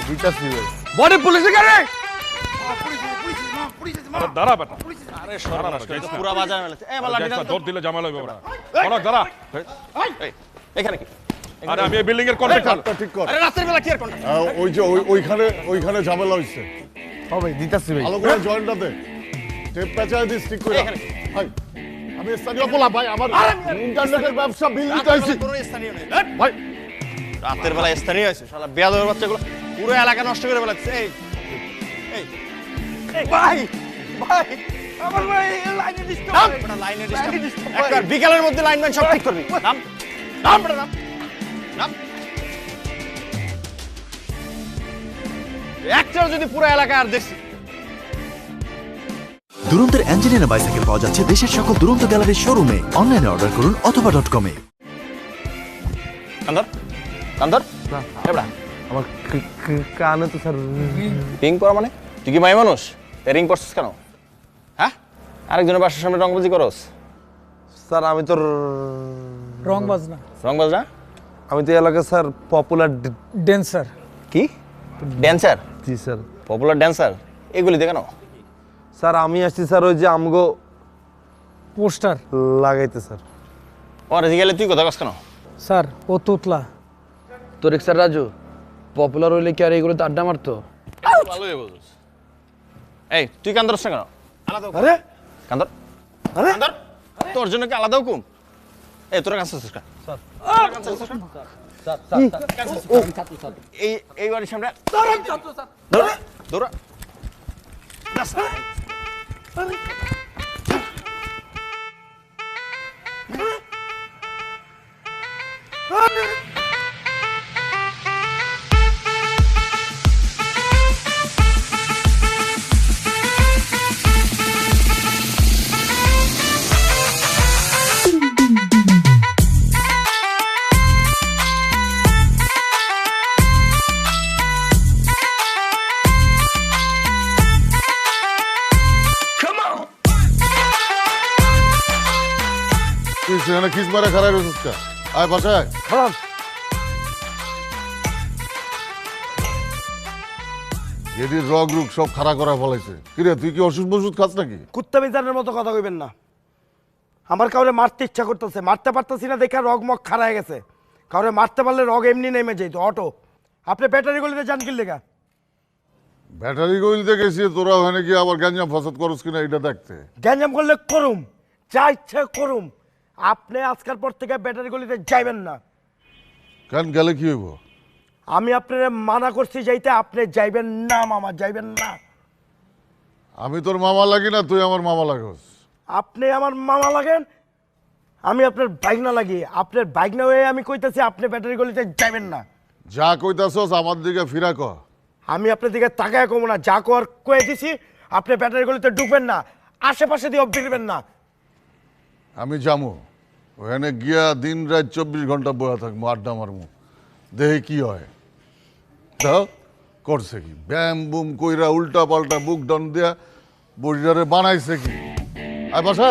দিতাছি ভাই। বডি পুলিশে গাড়ি দাঁড়া বেটা আরে সর্বনাশ করে যাইস না। পুরো বাজার মেলেছে এ বাবা লাঠি দৌড় দিলে ঝামেলা হবে ওরা অনেক দাঁড়া এই এখানে কি আরে আমি এই বিল্ডিং এর কন্ট্রাক্টর হাতটা ঠিক কর। আরে রাতের বেলা কি আর কোনটা ওই যে ওইখানে ঝামেলা হইছে। ও ভাই দিতাছি ভাই। ভালো করে জয়েন্টটা দে। টেপ পেঁচায় দিস ঠিক করে। এখানে। ভাই আমি স্থানীয় পোলা ভাই, আমার ইন্টারনেটের ব্যবসা বিল দিতে আইছি। কোনো স্থানীয় নেই ভাই রাতের বেলা স্থানীয় আছে শালা বেয়াদবের বাচ্চাগুলো পুরো এলাকা নষ্ট করে ফেলাচ্ছে এই এই এই ভাই ভাই আমার ভাই লাইনে ডিস্টার্ব নাম বড় লাইনে ডিস্টার্ব একবার বিকালের মধ্যে লাইনম্যান সব ঠিক করবি নাম নাম বড় নাম নাম একটাও যদি পুরো এলাকা আর দেখছি দুরন্তের অ্যাঞ্জেলিনা বাইসাইকেল পাওয়া যাচ্ছে দেশের সকল দুরন্ত গ্যালারির শোরুমে। অনলাইনে অর্ডার করুন অথবা .com-এ। কান্দর কান্দর এবড়া আমার কানে তো স্যার রিং পরা মানে তুই কি মাই মানুষ রিং পরছিস কেন হ্যাঁ আরেকজনের বাসার সামনে রংবাজি করস স্যার আমি তো রং বাজনা রংবাজ না আমি তো এলাকা স্যার পপুলার ড্যান্সার কি ড্যান্সার জি স্যার। পপুলার ড্যান্সার এগুলি দেখানো স্যার আমি আসছি স্যার ওই যে আমগো পোস্টার লাগাইতে স্যার। ওর গেলে তুই কথা কস কেন স্যার ও তুতলা তোর স্যার রাজু পপুলার হইলে কি আর এইগুলোতে আড্ডা মারতো? ভালোই বুঝছিস এই তুই কান্দর না কেন আলাদা আরে কান্দর আরে কান্দর তোর জন্য কি আলাদা হুকুম এই তোরা কাঁদছিস কেন স্যার এই এই বাড়ির সামনে দৌড়া দৌড়া তুই সেখানে খিস মারে খারাপ রয়েছিস কা? আয় বাসায় খারাপ এটির রগ রুগ সব খাড়া করা ফলাইছে। কিরে তুই কি ওষুধ বষুধ খাস নাকি? কুত্তা বিজানের মতো কথা কইবেন না। আমার কাউরে মারতে ইচ্ছা করতেছে, মারতে পারতেছি না দেখে রগ মগ খারায় গেছে। কাউরে মারতে পারলে রগ এমনি নেমে যেত অটো। আপনি ব্যাটারি গলিতে যান কি লেগা? ব্যাটারি গইলতে গেছি, তোরা ওখানে গিয়ে আবার গ্যাঞ্জাম ফসাদ করস কিনা এটা দেখতে। গ্যাঞ্জাম করলে করুম, যা ইচ্ছা করুম। আপনি আজকাল পর থেকে ব্যাটারি গলিতে যাইবেন না। কেন গেলে কি হইব? আমি আপনার মানা করছি যাইতে, আপনি যাইবেন না মামা, যাইবেন না। আমি তোর মামা লাগি না, তুই আমার মামা লাগস। আপনি আমার মামা লাগেন, আমি আপনার বাইকনা লাগি। আপনার বাইকনা হয়ে আমি কইতেছি আপনি ব্যাটারি গলিতে যাইবেন না। যা কইতাছস আমার দিকে ফিরা ক। আমি আপনার দিকে তাকায় কমো না, যা কর কয়ে দিছি। আপনি ব্যাটারি গলিতে ঢুকবেন না, আশেপাশে দিয়ে ফিরবেন না। আমি যামু ওখানে গিয়া দিন রাত 24 ঘন্টা বয়া থাকবো, আড্ডা মারমু, দেহে কি হয়। দাও করছে কি ব্যাম বুম কইরা উল্টা পাল্টা বুক ডান দিয়া বডিটারে বানাইছে কি। আয় বাসা